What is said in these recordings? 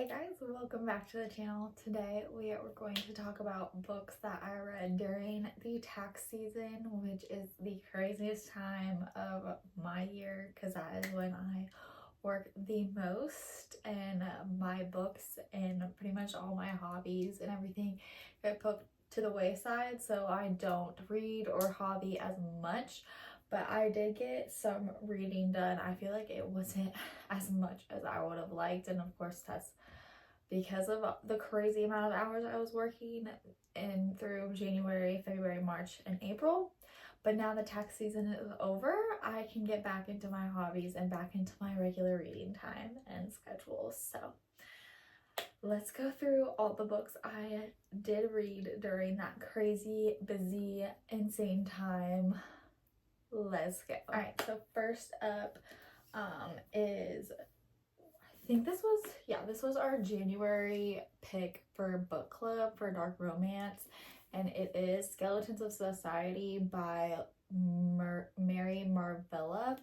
Hey guys, welcome back to the channel. Today we are going to talk about books that I read during the tax season, which is the craziest time of my year because that is when I work the most, and my books and pretty much all my hobbies and everything get put to the wayside, so I don't read or hobby as much. But I did get some reading done. I feel like it wasn't as much as I would have liked, and of course that's because of the crazy amount of hours I was working in through January, February, March, and April. But now the tax season is over, I can get back into my hobbies and back into my regular reading time and schedule. So let's go through all the books I did read during that crazy, busy, insane time. Let's go. All right, so first up is, I think this was our January pick for book club for dark romance, and it is Skeletons of Society by Mary Marvella.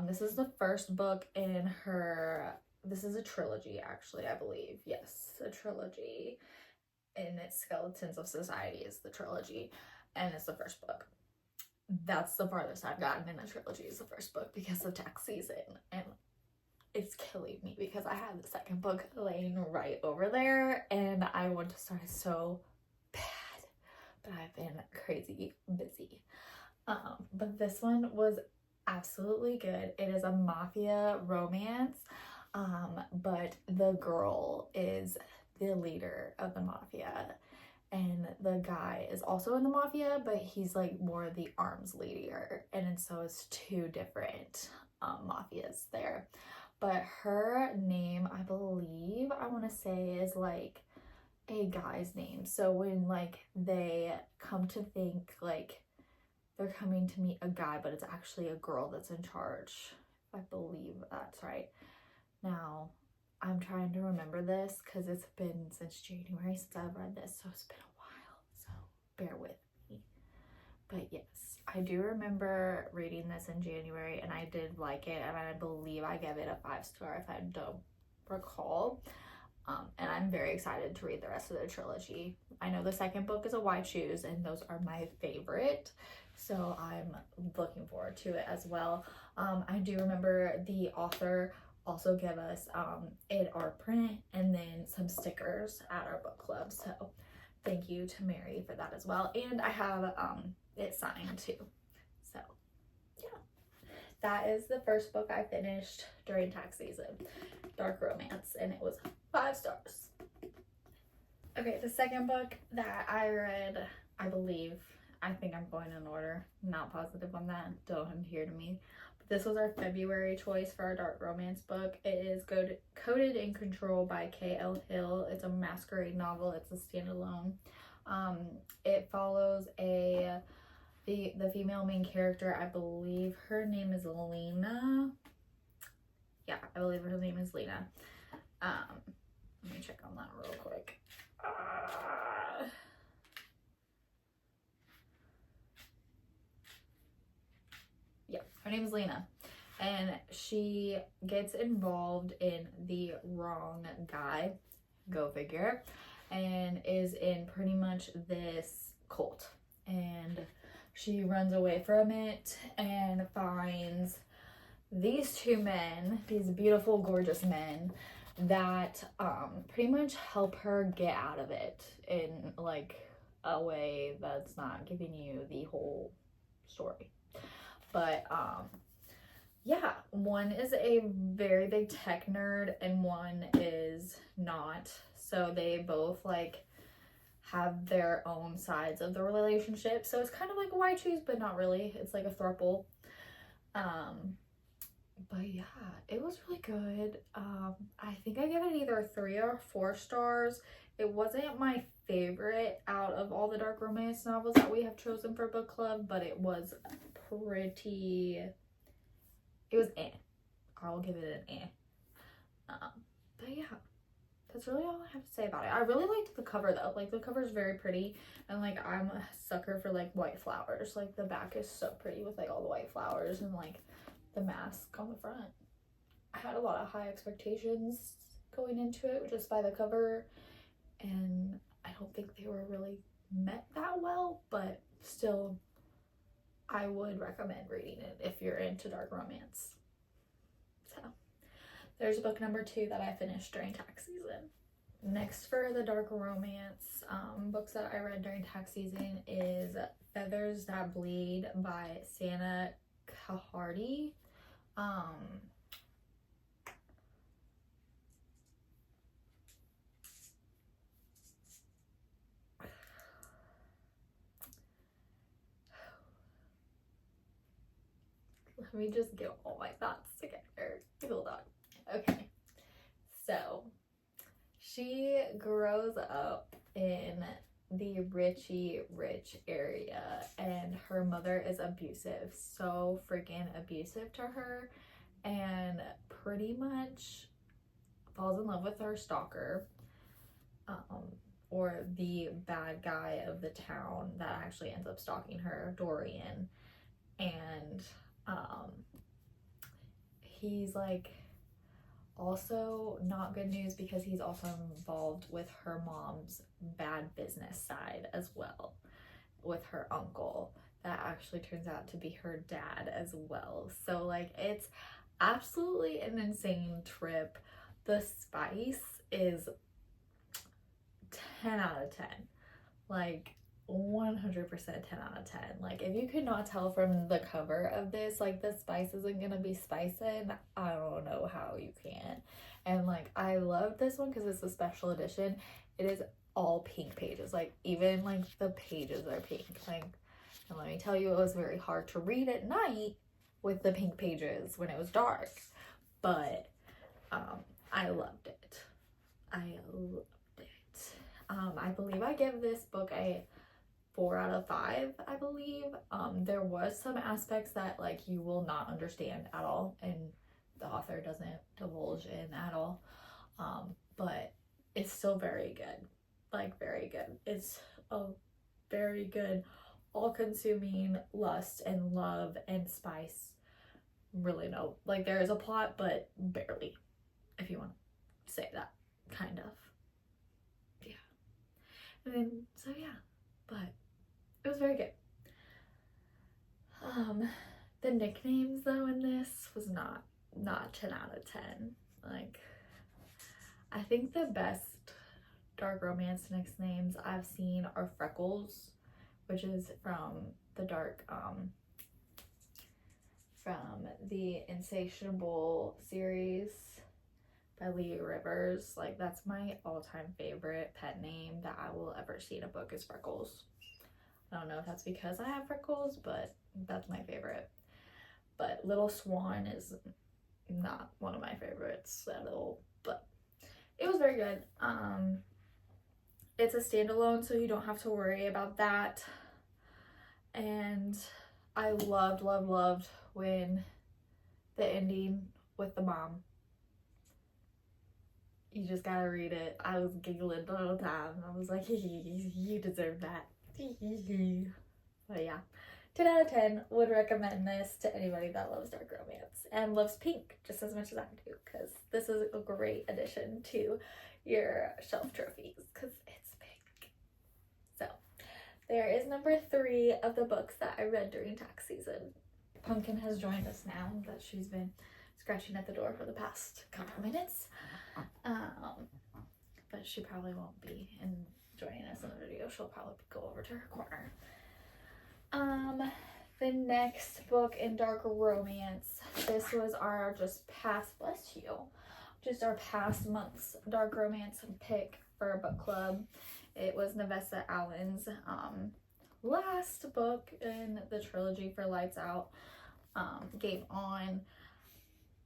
This is the first book in her, this is a trilogy actually, I believe. Yes, a trilogy, and it's Skeletons of Society is the trilogy, and it's the first book. That's the farthest I've gotten in a trilogy, is the first book because of tax season, and it's killing me because I have the second book laying right over there and I want to start it so bad, but I've been crazy busy. But this one was absolutely good. It is a mafia romance, but the girl is the leader of the mafia, and the guy is also in the mafia, but he's like more the arms leader, and so it's two different mafias there. But her name, I believe, I want to say, is like a guy's name. So when like they come to think like they're coming to meet a guy, but it's actually a girl that's in charge. I believe that's right. Now, I'm trying to remember this because it's been since January since I've read this, so it's been a while. So bear with me. But yes, I do remember reading this in January and I did like it, and I believe I gave it a 5-star if I don't recall. And I'm very excited to read the rest of the trilogy. I know the second book is a Why Choose, and those are my favorite, so I'm looking forward to it as well. I do remember the author also give us an art print and then some stickers at our book club, so thank you to Mary for that as well. And I have it signed too. So yeah, that is the first book I finished during tax season, dark romance, and it was 5 stars. Okay, the second book that I read, I think I'm going in order, not positive on that, don't adhere to me, but this was our February choice for our dark romance book. It is Coded in Control by K.L. Hill. It's a masquerade novel. It's a standalone. It follows the female main character. I believe her name is Lena. Yeah, I believe her name is Lena. Let me check on that real quick. Yeah, her name is Lena, and she gets involved in the wrong guy, go figure, and is in pretty much this cult, and she runs away from it and finds these two men, these beautiful, gorgeous men, that pretty much help her get out of it in like a way that's not giving you the whole story. But yeah, one is a very big tech nerd and one is not, so they both like have their own sides of the relationship, so it's kind of like a Why Choose, but not really. It's like a throuple. But yeah, it was really good. I think I gave it either 3 or 4 stars. It wasn't my favorite out of all the dark romance novels that we have chosen for book club, but it was I'll give it an but yeah, that's really all I have to say about it. I really liked the cover though. Like the cover is very pretty, and like I'm a sucker for like white flowers. Like the back is so pretty with like all the white flowers and like the mask on the front. I had a lot of high expectations going into it just by the cover, and I don't think they were really met that well, but still I would recommend reading it if you're into dark romance. So there's book number 2 that I finished during tax season. Next for the dark romance books that I read during tax season is Feathers That Bleed by Sana Kahardi. Let me just get all my thoughts together. Hold on. Okay. So she grows up in the Richie Rich area, and her mother is abusive, so freaking abusive to her, and pretty much falls in love with her stalker, or the bad guy of the town that actually ends up stalking her, Dorian. And he's like also not good news because he's also involved with her mom's bad business side as well, with her uncle that actually turns out to be her dad as well. So like it's absolutely an insane trip. The spice is 10 out of 10, like 100% 10 out of 10. Like if you could not tell from the cover of this, like the spice isn't gonna be spicing, I don't know how you can. And like I love this one because it's a special edition. It is all pink pages, like even like the pages are pink. Like, and let me tell you, it was very hard to read at night with the pink pages when it was dark, but I loved it. I loved it. I believe I give this book a 4 out of 5, I believe. There was some aspects that like you will not understand at all, and the author doesn't divulge in at all, but it's still very good, like very good. It's a very good all-consuming lust and love and spice. Really no, like there is a plot, but barely, if you want to say that, kind of. Yeah. And then so yeah, but it was very good. The nicknames though in this was not 10 out of 10. Like I think the best dark romance nicknames I've seen are Freckles, which is from the from the Insatiable series by Lee Rivers. Like that's my all-time favorite pet name that I will ever see in a book is Freckles. I don't know if that's because I have freckles, but that's my favorite. But Little Swan is not one of my favorites at all, but it was very good. It's a standalone, so you don't have to worry about that. And I loved when the ending with the mom. You just gotta read it. I was giggling the whole time. I was like, you deserve that. But yeah, 10 out of 10 would recommend this to anybody that loves dark romance and loves pink just as much as I do, because this is a great addition to your shelf trophies because it's pink. So there is number 3 of the books that I read during tax season. Pumpkin has joined us now, but she's been scratching at the door for the past couple minutes. But she probably won't be joining us in the video. She'll probably go over to her corner. The next book in dark romance, this was our past month's dark romance pick for a book club. It was Nevessa Allen's last book in the trilogy for Lights Out, Game On.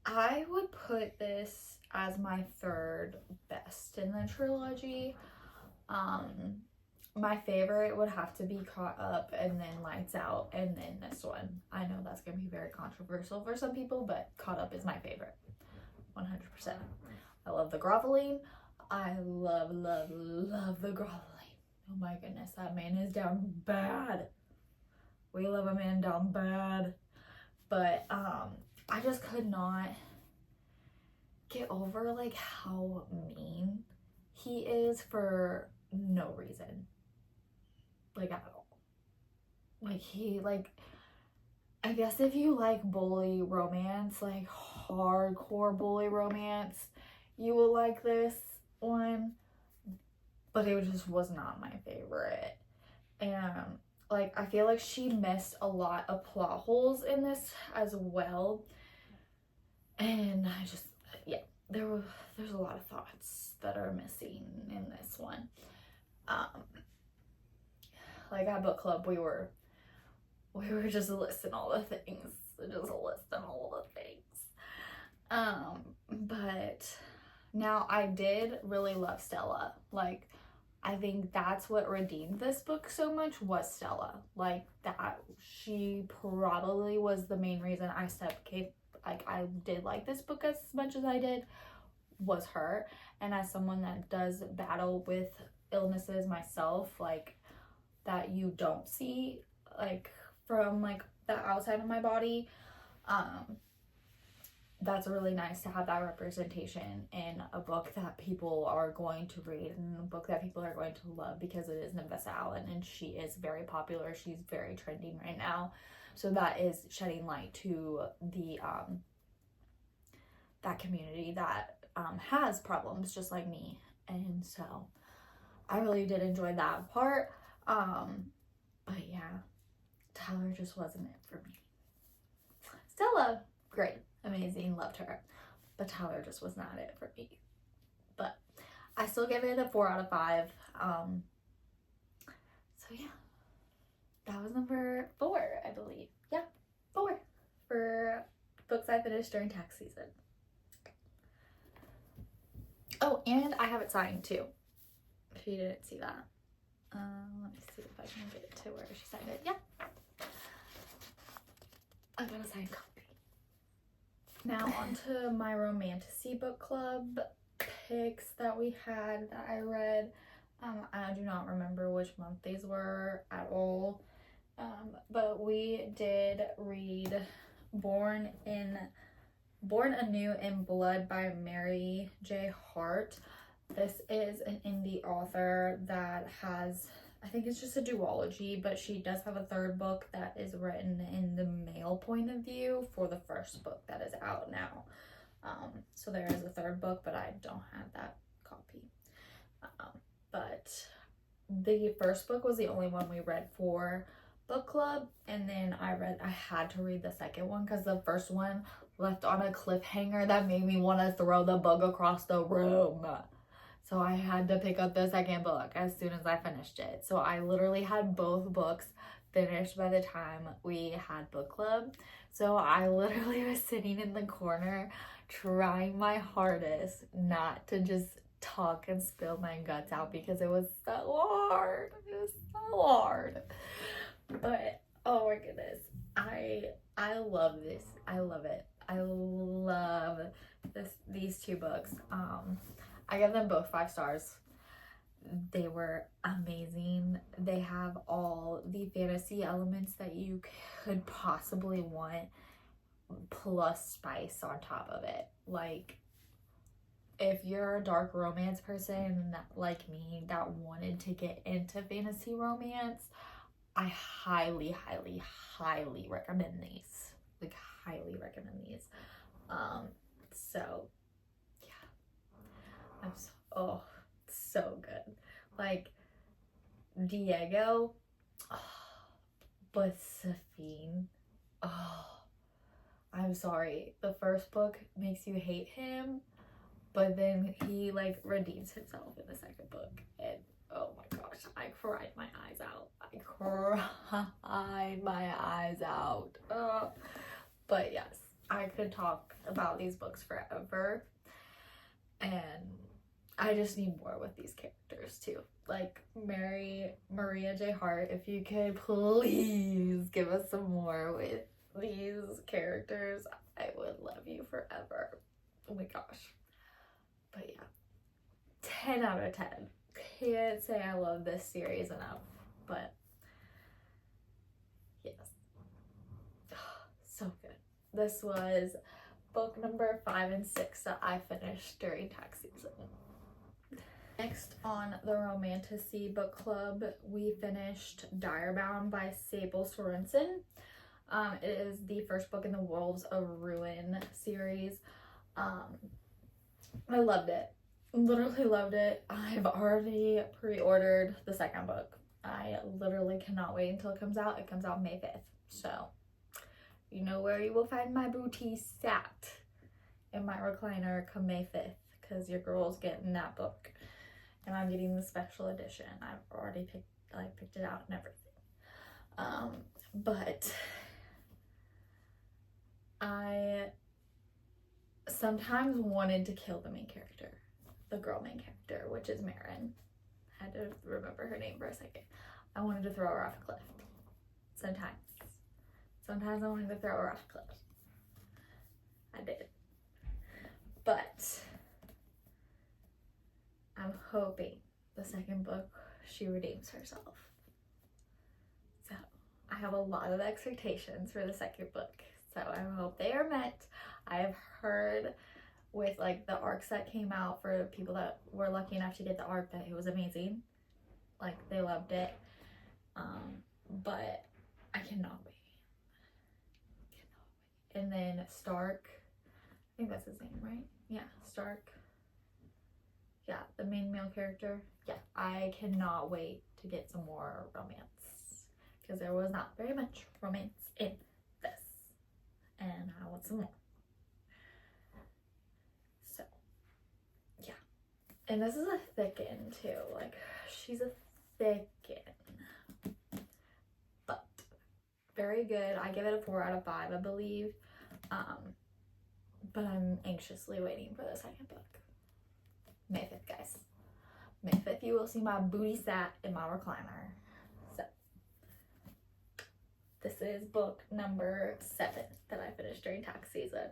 I would put this as my 3rd best in the trilogy. My favorite would have to be Caught Up, and then Lights Out, and then this one. I know that's going to be very controversial for some people, but Caught Up is my favorite. 100%. I love the groveling. I love the groveling. Oh my goodness, that man is down bad. We love a man down bad. But I just could not get over like how mean he is for no reason, like at all. Like he like, I guess if you like bully romance, like hardcore bully romance, you will like this one, but it just was not my favorite. And like I feel like she missed a lot of plot holes in this as well, and I just, yeah, there's a lot of thoughts that are missing in this one. Like at book club we were just listing all the things, but now I did really love Stella. Like I think that's what redeemed this book so much, was Stella. Like that, she probably was the main reason I did like this book as much as I did, was her. And as someone that does battle with illnesses myself, like that you don't see like from like the outside of my body, that's really nice to have that representation in a book that people are going to read and a book that people are going to love, because it is Navessa Allen and she is very popular. She's very trending right now. So that is shedding light to the that community that has problems just like me. And so I really did enjoy that part. But yeah, Tyler just wasn't it for me. Stella, great, amazing, loved her, but Tyler just was not it for me. But I still give it a 4 out of 5. So yeah, that was number 4, I believe. Yeah, 4 for books I finished during tax season. Oh, and I have it signed too, if you didn't see that. Let me see if I can get it to where she signed it. Yeah, I got a signed copy. Now on to my romantasy book club picks that we had that I read. I do not remember which month these were at all, but we did read Born Anew in Blood by Mary J. Hart. This is an indie author that has, I think it's just a duology, but she does have a third book that is written in the male point of view for the first book that is out now. So there is a third book, but I don't have that copy. But the first book was the only one we read for book club, and then I had to read the second one because the first one left on a cliffhanger that made me want to throw the book across the room. So I had to pick up the second book as soon as I finished it. So I literally had both books finished by the time we had book club. So I literally was sitting in the corner trying my hardest not to just talk and spill my guts out because it was so hard. It was so hard. But oh my goodness, I love this. I love it. I love these two books. I give them both 5 stars. They were amazing. They have all the fantasy elements that you could possibly want, plus spice on top of it. Like, if you're a dark romance person like me that wanted to get into fantasy romance, I highly, highly, highly recommend these. Like, highly recommend these. So yeah, so good. Like Diego, but Safine, I'm sorry, the first book makes you hate him, but then he like redeems himself in the second book, and oh my gosh, I cried my eyes out. But yes, I could talk about these books forever, and I just need more with these characters too. Like Maria J. Hart, if you could please give us some more with these characters, I would love you forever. Oh my gosh. But yeah, 10 out of 10. Can't say I love this series enough, but yes, so good. This was book number 5 and 6 that I finished during tax season. Next on the Romantasy Book Club, we finished Direbound by Sable Sorensen. It is the first book in the Wolves of Ruin series. I loved it. Literally loved it. I've already pre-ordered the second book. I literally cannot wait until it comes out. It comes out May 5th. So, you know where you will find my booty sat in my recliner come May 5th, because your girl's getting that book. And I'm getting the special edition. I've already picked it out and everything. But I sometimes wanted to kill the main character, the girl main character, which is Marin. I had to remember her name for a second. I wanted to throw her off a cliff. Sometimes I wanted to throw her off a cliff. I did. But I'm hoping the second book she redeems herself. So I have a lot of expectations for the second book. So I hope they are met. I have heard with like the arcs that came out for people that were lucky enough to get the arc that it was amazing. Like they loved it. But I cannot wait. And then Stark, I think that's his name, right? Yeah, Stark. Yeah, the main male character. Yeah, I cannot wait to get some more romance, because there was not very much romance in this, and I want some more. So, yeah. And this is a thicken too. Like, she's a thicken. But very good. I give it a 4 out of 5, I believe. But I'm anxiously waiting for the second book. May 5th, guys. May 5th, you will see my booty sat in my recliner. So, this is book number 7 that I finished during tax season.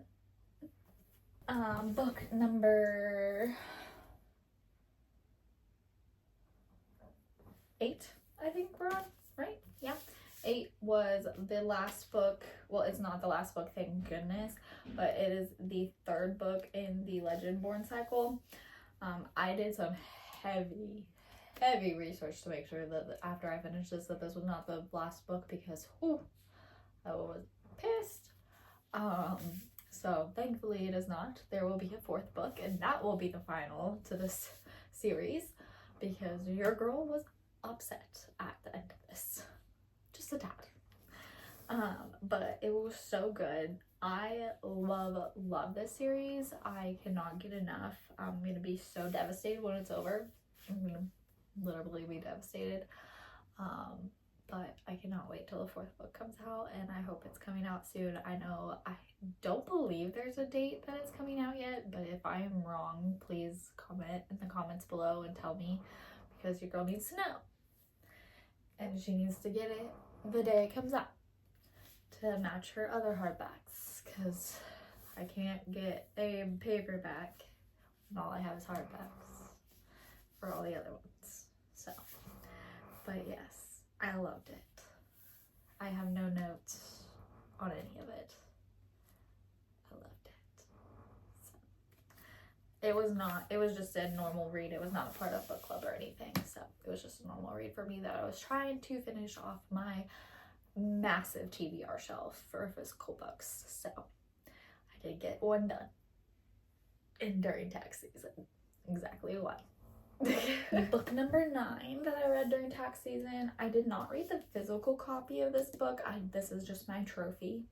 Book number 8, I think we're on, right? Yeah. 8 was the last book. Well, it's not the last book, thank goodness, but it is the 3rd book in the Legendborn cycle. I did some heavy research to make sure that after I finished this, that this was not the last book, because I was pissed. So thankfully it is not. There will be a 4th book, and that will be the final to this series, because your girl was upset at the end of this. Just a tad. But it was so good. I love this series. I cannot get enough. I'm gonna be so devastated when it's over. I'm gonna literally be devastated. But I cannot wait till the 4th book comes out, and I hope it's coming out soon. I know I don't believe there's a date that it's coming out yet, but if I am wrong, please comment in the comments below and tell me, because your girl needs to know. And she needs to get it the day it comes out to match her other hardbacks, because I can't get a paperback and all I have is hardbacks for all the other ones. So, but yes, I loved it. I have no notes on any of it. I loved it. So, it was just a normal read. It was not a part of book club or anything. So it was just a normal read for me that I was trying to finish off my massive TBR shelf for physical books. So I did get one done during tax season. Exactly one. Book number 9 that I read during tax season. I did not read the physical copy of this book. This is just my trophy.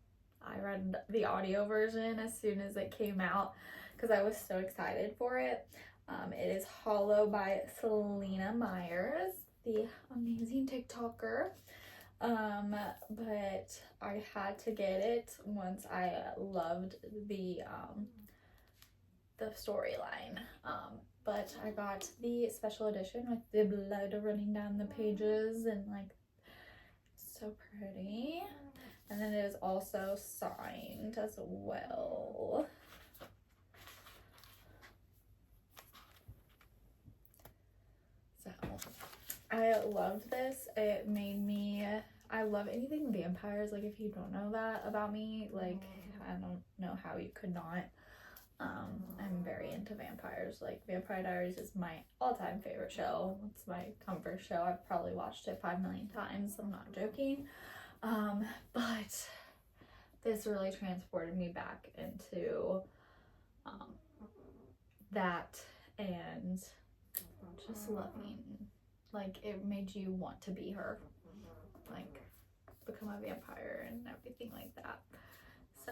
I read the audio version as soon as it came out because I was so excited for it. It is Hollow by Selena Myers, the amazing TikToker. But I had to get it once I loved the storyline. But I got the special edition with the blood running down the pages, and like, so pretty. And then it is also signed as well. So I loved this. It made me, I love anything vampires. Like, if you don't know that about me, like, I don't know how you could not. I'm very into vampires. Like, Vampire Diaries is my all-time favorite show. It's my comfort show. I've probably watched it 5 million times. I'm not joking. But this really transported me back into that, and just loving, like, it made you want to be her, like, become a vampire and everything like that. So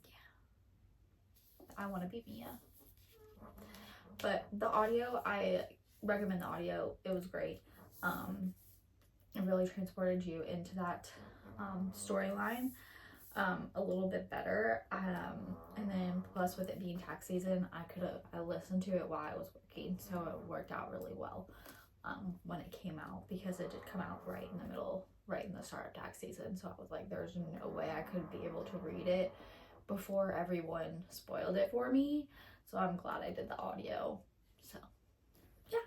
yeah, I want to be Mia. But the audio, I recommend the audio. It was great. It really transported you into that storyline a little bit better. And then plus, with it being tax season, I listened to it while I was working, so it worked out really well when it came out, because it did come out right in the middle, right in the start of tax season. So I was like, there's no way I could be able to read it before everyone spoiled it for me. So I'm glad I did the audio. So yeah,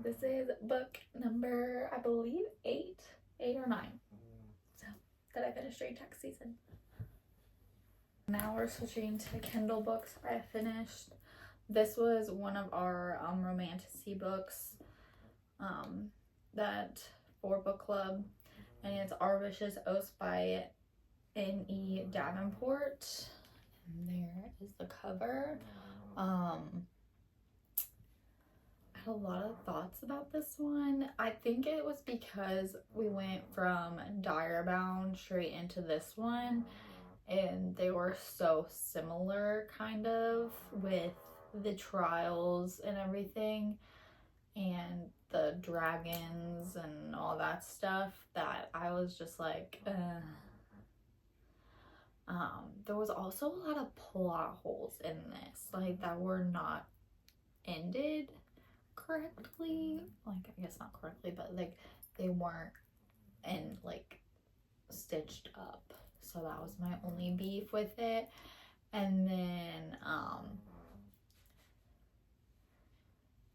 this is book number, I believe, 8 or 9. So that I finished during tax season. Now we're switching to Kindle books. I finished, this was one of our romantasy books that for book club, and it's Our Vicious Oaths by N.E. Davenport. And there is the cover. I had a lot of thoughts about this one. I think it was because we went from Direbound straight into this one, and they were so similar, kind of, with the trials and everything, and the dragons and all that stuff, that I was just like, there was also a lot of plot holes in this, like, that were not ended correctly. Like, I guess not correctly, but like, they weren't like stitched up. So that was my only beef with it. And then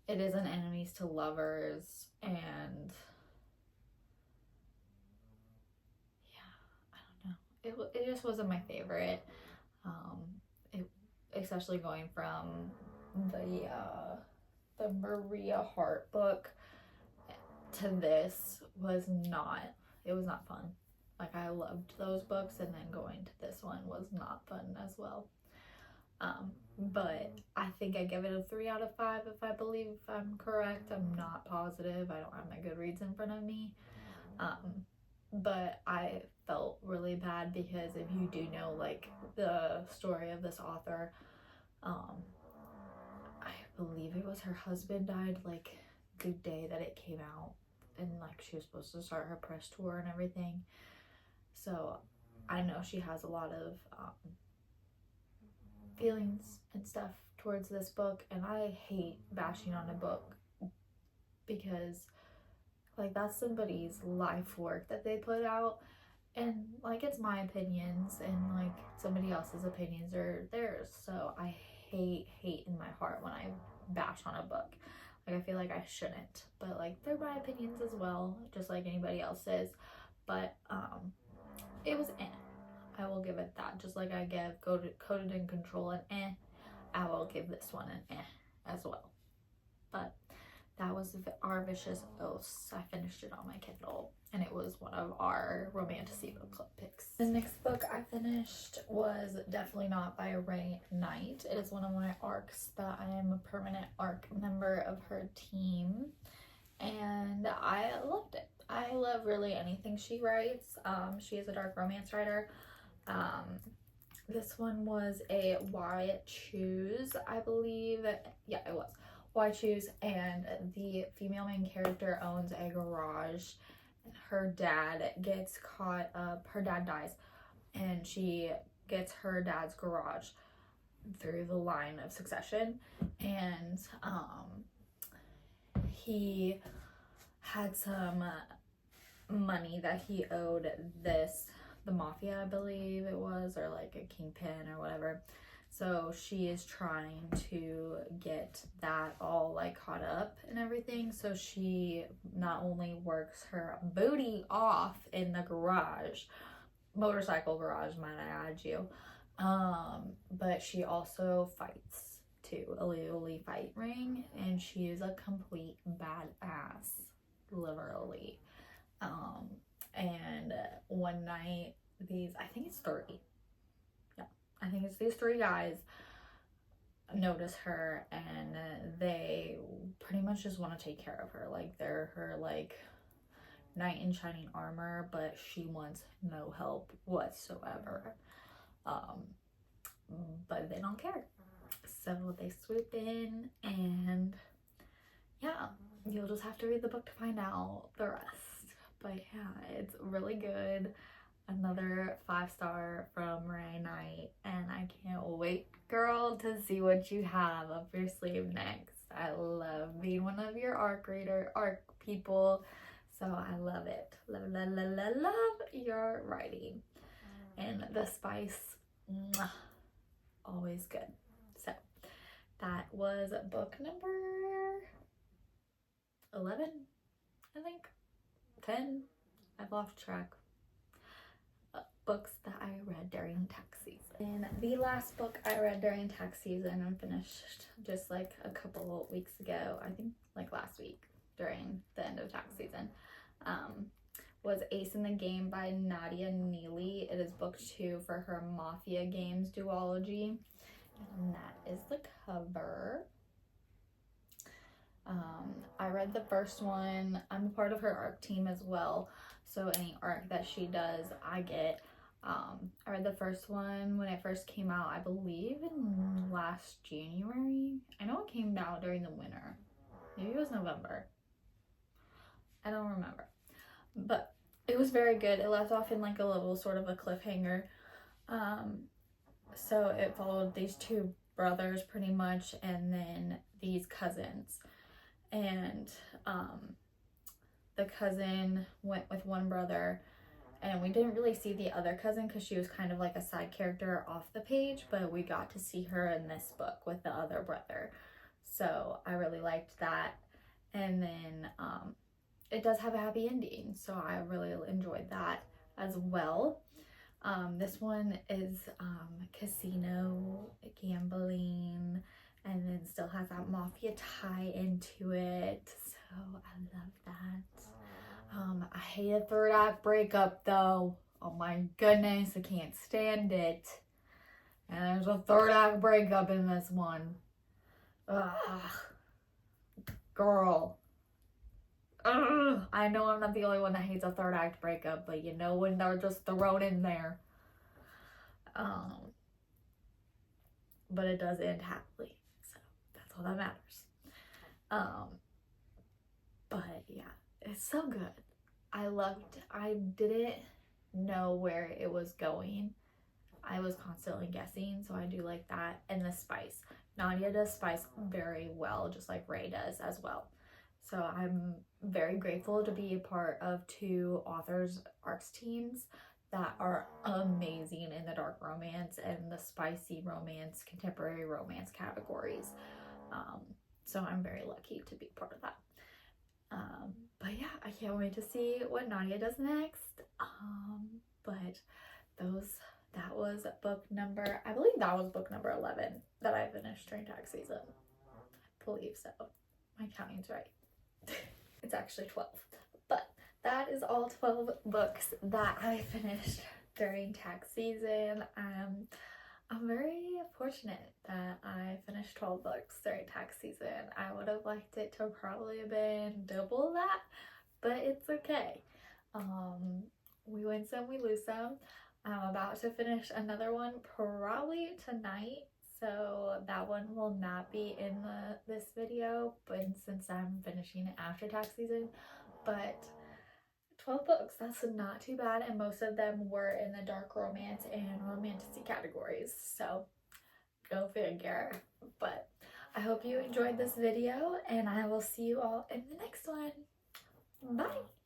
it is an enemies to lovers, and it just wasn't my favorite. Especially going from the Maria Hart book to this was not fun. Like, I loved those books, and then going to this one was not fun as well. But I think I give it a 3 out of 5, if I believe I'm correct. I'm not positive. I don't have my Goodreads in front of me. But I felt really bad, because if you do know, like, the story of this author, I believe it was her husband died, like, the day that it came out, and like, she was supposed to start her press tour and everything. So I know she has a lot of feelings and stuff towards this book, and I hate bashing on a book, because like, that's somebody's life work that they put out, and like, it's my opinions, and like, somebody else's opinions are theirs. So I hate in my heart when I bash on a book. Like, I feel like I shouldn't, but like, they're my opinions as well, just like anybody else's. But it was I will give it that. Just like I give Coded in Control an I will give this one an as well. But that was Our Vicious Oaths. I finished it on my Kindle, and it was one of our Romantasy book club picks. The next book I finished was Definitely Not by Ray Knight. It is one of my ARCs that I am a permanent ARC member of her team, and I loved it. I love really anything she writes. She is a dark romance writer. This one was a Why Choose, I believe. Yeah, it was Why Choose, and the female main character owns a garage, and her dad gets caught up. Her dad dies, and she gets her dad's garage through the line of succession, and he had some money that he owed the mafia, I believe it was, or like a kingpin or whatever. So she is trying to get that all like caught up and everything. So she not only works her booty off in the garage, motorcycle garage, might I add you. But she also fights too, illegally fight ring, and she is a complete badass, literally. And one night, I think it's 30. Yeah, I think it's these 3 guys notice her, and they pretty much just want to take care of her. Like, they're her, like, knight in shining armor, but she wants no help whatsoever. But they don't care. So they swoop in, and yeah, you'll just have to read the book to find out the rest. But yeah, it's really good. Another 5-star from Ray Knight, and I can't wait, girl, to see what you have up your sleeve next. I love being one of your arc people, so I love it. Love your writing. And the spice, mwah, always good. So that was book number 11, I think. 10. I've lost track. Books that I read during tax season. And the last book I read during tax season and finished just like a couple weeks ago, I think like last week during the end of tax season, was Ace in the Game by Nadia Neely. It is book 2 for her Mafia Games duology, and that is the cover. I read the first one. I'm a part of her ARC team as well, so any ARC that she does, I get. I read the first one when it first came out, I believe in last January. I know it came out during the winter. Maybe it was November. I don't remember. But it was very good. It left off in like a little sort of a cliffhanger. So it followed these 2 brothers pretty much, and then these cousins. And the cousin went with one brother, and we didn't really see the other cousin because she was kind of like a side character off the page, but we got to see her in this book with the other brother. So I really liked that. And then it does have a happy ending, so I really enjoyed that as well. This one is casino gambling, and then still has that mafia tie into it, so I love that. I hate a 3rd act breakup though. Oh my goodness, I can't stand it. And there's a 3rd act breakup in this one. Ugh. Girl. Ugh. I know I'm not the only one that hates a 3rd act breakup, but you know when they're just thrown in there. But it does end happily, so that's all that matters. But yeah, it's so good. I didn't know where it was going. I was constantly guessing, so I do like that. And the spice. Nadia does spice very well, just like Ray does as well. So I'm very grateful to be a part of 2 authors' ARCs teams that are amazing in the dark romance and the spicy romance, contemporary romance categories. So I'm very lucky to be part of that. But yeah, I can't wait to see what Nadia does next. But that was book number, I believe that was book number 11 that I finished during tax season. I believe so. My counting's right. It's actually 12. But that is all 12 books that I finished during tax season. I'm very fortunate that I finished 12 books during tax season. I would have liked it to probably have been double that, but it's okay. We win some, we lose some. I'm about to finish another one probably tonight, so that one will not be in this video, but since I'm finishing it after tax season. But 12 books, that's not too bad, and most of them were in the dark romance and romantasy categories, so go figure. But I hope you enjoyed this video, and I will see you all in the next one. Bye!